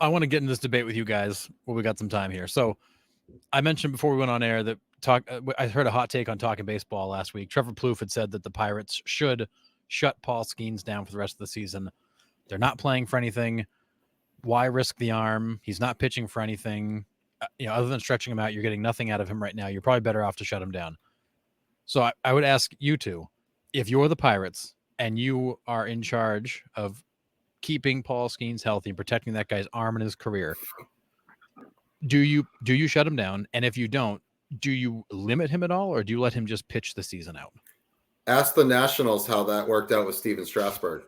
I want to get in this debate with you guys while we got some time here. So I mentioned before we went on air that I heard a hot take on Talking Baseball last week. Trevor Plouffe had said that the Pirates should shut Paul Skenes down for the rest of the season. They're not playing for anything. Why risk the arm? He's not pitching for anything. Other than stretching him out, you're getting nothing out of him right now. You're probably better off to shut him down. So I would ask you two, if you're the Pirates and you are in charge of keeping Paul Skenes healthy and protecting that guy's arm and his career, do you shut him down? And if you don't, do you limit him at all, or do you let him just pitch the season out? Ask the Nationals how that worked out with Steven Strasburg.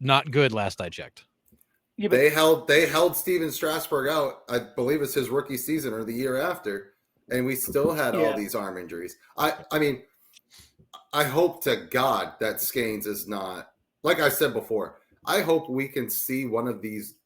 Not good, last I checked. Yeah, they held Steven Strasburg out, I believe it's his rookie season or the year after, and we still had all these arm injuries. I mean, I hope to God that Skenes is not, like I said before, I hope we can see one of these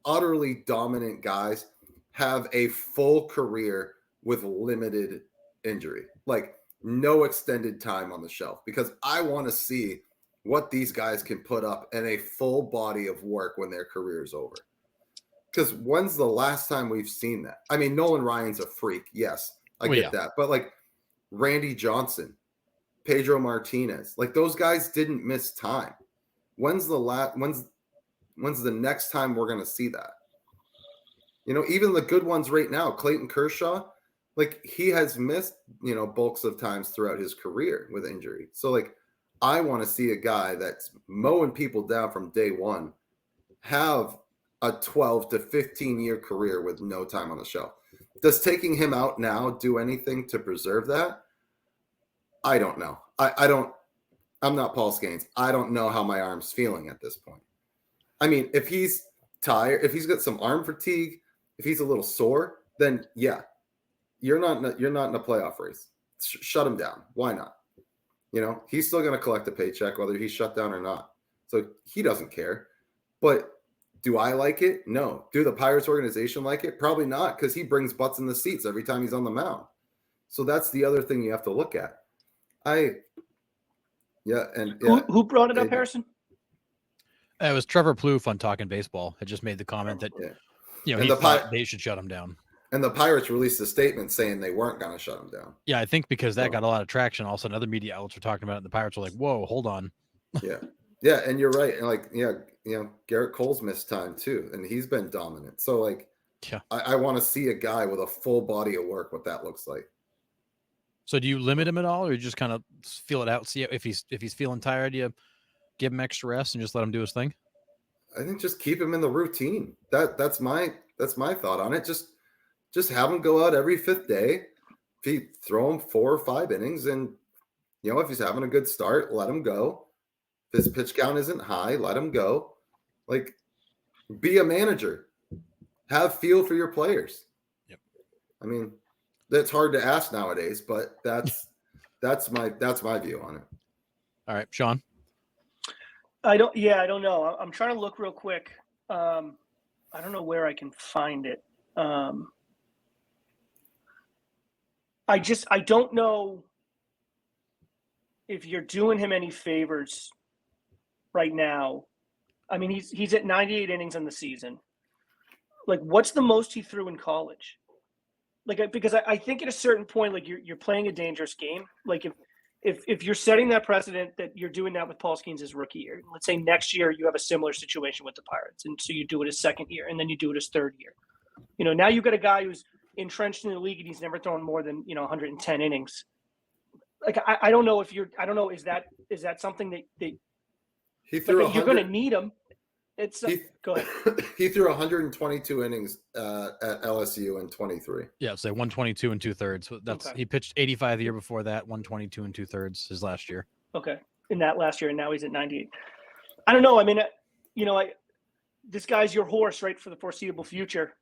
utterly dominant guys have a full career with limited injury, like no extended time on the shelf, because I want to see what these guys can put up in a full body of work when their career is over. Because when's the last time we've seen that? I mean, Nolan Ryan's a freak. Yes, I get that. But like Randy Johnson, Pedro Martinez, like those guys didn't miss time. When's the next time we're going to see that? Even the good ones right now, Clayton Kershaw, like he has missed, bulks of times throughout his career with injury. So like, I want to see a guy that's mowing people down from day one have a 12 to 15 year career with no time on the shelf. Does taking him out now do anything to preserve that? I don't know. I'm not Paul Skenes. I don't know how my arm's feeling at this point. I mean, if he's tired, if he's got some arm fatigue, if he's a little sore, then yeah, you're not in a playoff race. Shut him down. Why not? He's still going to collect a paycheck whether he's shut down or not. So he doesn't care. But do I like it? No. Do the Pirates organization like it? Probably not, because he brings butts in the seats every time he's on the mound. So that's the other thing you have to look at. Who brought it up, Harrison? It was Trevor Plouffe on Talking Baseball. Had just made the comment that he thought they should shut him down. And the Pirates released a statement saying they weren't going to shut him down. Yeah, I think because that got a lot of traction. All of a sudden, other media outlets were talking about it, and the Pirates were like, "Whoa, hold on." Yeah, and you're right. And Garrett Cole's missed time too, and he's been dominant. So like, I want to see a guy with a full body of work, what that looks like. So do you limit him at all, or you just kind of feel it out? See if he's feeling tired, you give him extra rest and just let him do his thing. I think just keep him in the routine. That's my thought on it. Just have him go out every fifth day. If you throw him 4 or 5 innings, and if he's having a good start, let him go. If his pitch count isn't high, let him go. Like, be a manager. Have feel for your players. Yep. I mean, that's hard to ask nowadays, but that's my view on it. All right, Sean. I don't know. I'm trying to look real quick. I don't know where I can find it. I don't know if you're doing him any favors right now. I mean, he's at 98 innings in the season. Like, what's the most he threw in college? Like, because I think at a certain point, like you're playing a dangerous game. Like if you're setting that precedent that you're doing that with Paul Skenes' rookie year, let's say next year you have a similar situation with the Pirates, and so you do it his second year, and then you do it his third year. Now you've got a guy who's entrenched in the league and he's never thrown more than 110 innings. Like I don't know. Is that something that he threw? You're going to need him. Go ahead. He threw 122 innings at LSU in 23. Yeah, say 122 and 2/3. That's He pitched 85 the year before that. 122 and 2/3 his last year. Okay, in that last year, and now he's at 98. I don't know. I mean, this guy's your horse, right, for the foreseeable future.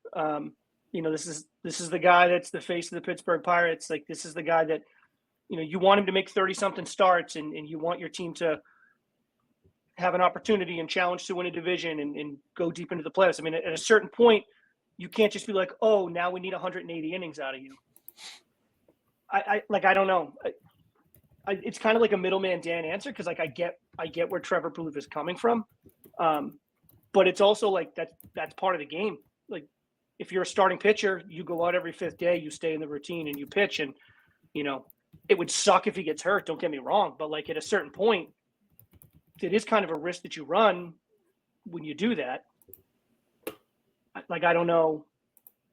This is the guy that's the face of the Pittsburgh Pirates. Like, this is the guy that you want him to make 30-something starts, and you want your team to have an opportunity and challenge to win a division and go deep into the playoffs. I mean, at a certain point, you can't just be like, oh, now we need 180 innings out of you. I don't know. It's kind of like a middleman Dan answer, because like I get where Trevor Plouffe is coming from. but it's also like that's part of the game. Like if you're a starting pitcher, you go out every 5th day, you stay in the routine and you pitch, and it would suck if he gets hurt. Don't get me wrong, but like at a certain point, it is kind of a risk that you run when you do that. Like I don't know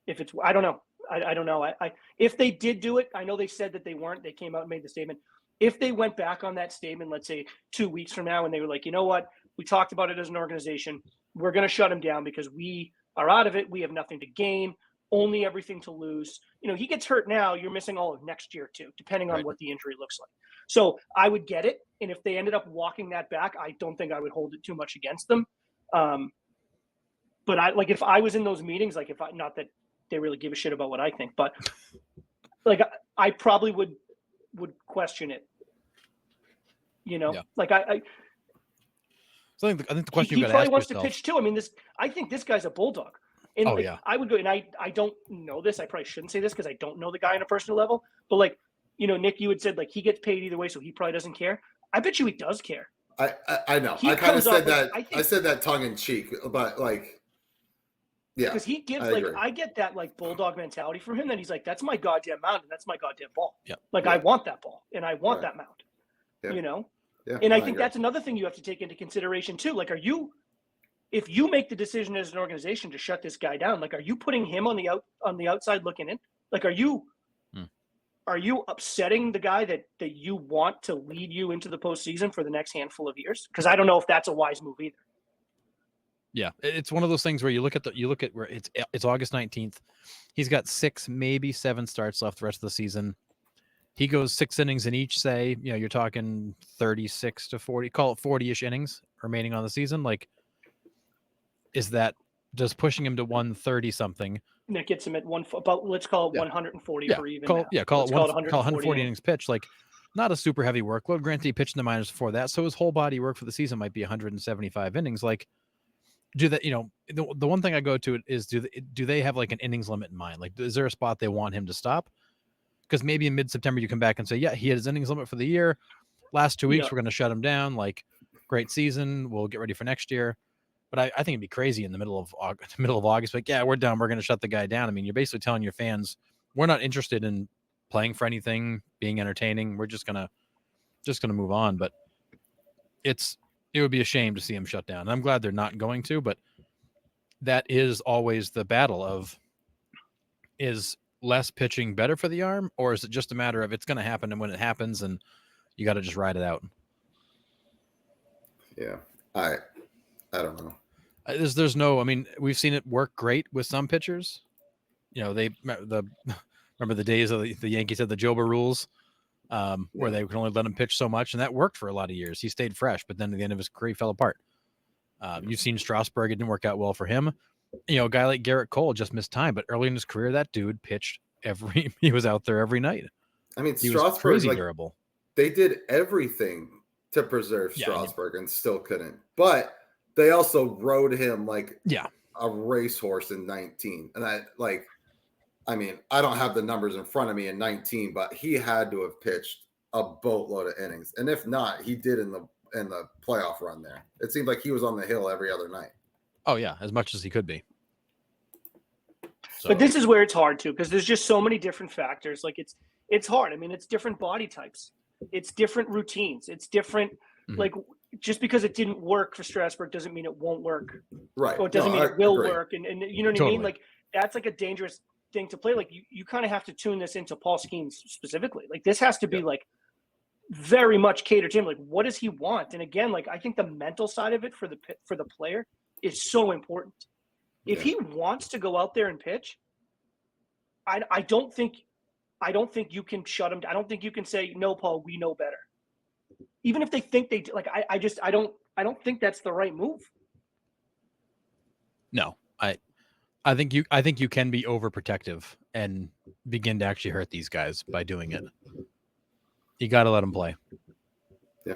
if it's I don't know. I don't know. If they did do it, I know they said that they weren't. They came out and made the statement. If they went back on that statement, let's say 2 weeks from now, and they were like, you know what, we talked about it as an organization. We're going to shut him down because we are out of it. We have nothing to gain, only everything to lose. He gets hurt now. You're missing all of next year too, depending on what the injury looks like. So I would get it. And if they ended up walking that back, I don't think I would hold it too much against them. But if I was in those meetings, not that they really give a shit about what I think, but like I probably would question it. Yeah. Like So I think the question he you got to probably ask wants yourself, to pitch too. I mean, I think this guy's a bulldog. And I would go, and I don't know this. I probably shouldn't say this because I don't know the guy on a personal level. But Nick, you had said he gets paid either way, so he probably doesn't care. I bet you he does care. I know. I kind of said that. I said that tongue in cheek, but yeah, because he gives I get that bulldog mentality from him. That he's like, that's my goddamn mound and that's my goddamn ball. Yeah. I want that ball and I want that mound. Yeah. Yeah. And I think that's another thing you have to take into consideration too. If you make the decision as an organization to shut this guy down, are you putting him on the outside looking in? Are you upsetting the guy that you want to lead you into the postseason for the next handful of years? Because I don't know if that's a wise move either. Yeah, it's one of those things where you look at where it's August 19th. He's got 6, maybe 7 starts left the rest of the season. He goes 6 innings in each, say, you're talking 36 to 40, call it 40-ish innings remaining on the season. Does pushing him to 130 something? That gets him at let's call it 140 for even. Call it 140 innings pitch. Not a super heavy workload. Granted, he pitched in the minors before that, so his whole body work for the season might be 175 innings. Do that, the one thing I go to is do they have an innings limit in mind? Is there a spot they want him to stop? Because maybe in mid-September you come back and say, yeah, he had his innings limit for the year. Last 2 weeks, we're going to shut him down. Great season. We'll get ready for next year. But I think it'd be crazy in the middle of August. Yeah, we're done. We're going to shut the guy down. I mean, you're basically telling your fans, we're not interested in playing for anything, being entertaining. We're just gonna move on. But it would be a shame to see him shut down. And I'm glad they're not going to. But that is always the battle of, is less pitching better for the arm, or is it just a matter of it's going to happen, and when it happens, and you got to just ride it out? Yeah, I don't know. There's no. I mean, we've seen it work great with some pitchers. Remember the days of the Yankees had the Joba rules, where they could only let him pitch so much, and that worked for a lot of years. He stayed fresh, but then at the end of his career, he fell apart. You've seen Strasburg; it didn't work out well for him. A guy like Garrett Cole just missed time, but early in his career, that dude pitched he was out there every night. I mean, he Strasburg was crazy durable. They did everything to preserve Strasburg and still couldn't. But they also rode him a racehorse in 19. And I don't have the numbers in front of me in 19, but he had to have pitched a boatload of innings. And if not, he did in the playoff run there. It seemed like he was on the hill every other night. Oh yeah, as much as he could be. So. But this is where it's hard too, because there's just so many different factors. It's hard. I mean, it's different body types, it's different routines, it's different. Mm-hmm. Just because it didn't work for Strasburg doesn't mean it won't work. Right. Or it doesn't mean it will work. And you know what totally. I mean? That's a dangerous thing to play. You kind of have to tune this into Paul Skenes specifically. This has to be very much catered to him. What does he want? And again, I think the mental side of it for the player is so important. If he wants to go out there and pitch, I don't think you can shut him. I don't think you can say, no, Paul, we know better. Even if they think they do, I don't think that's the right move. No, I think you can be overprotective and begin to actually hurt these guys by doing it. You got to let them play. Yeah.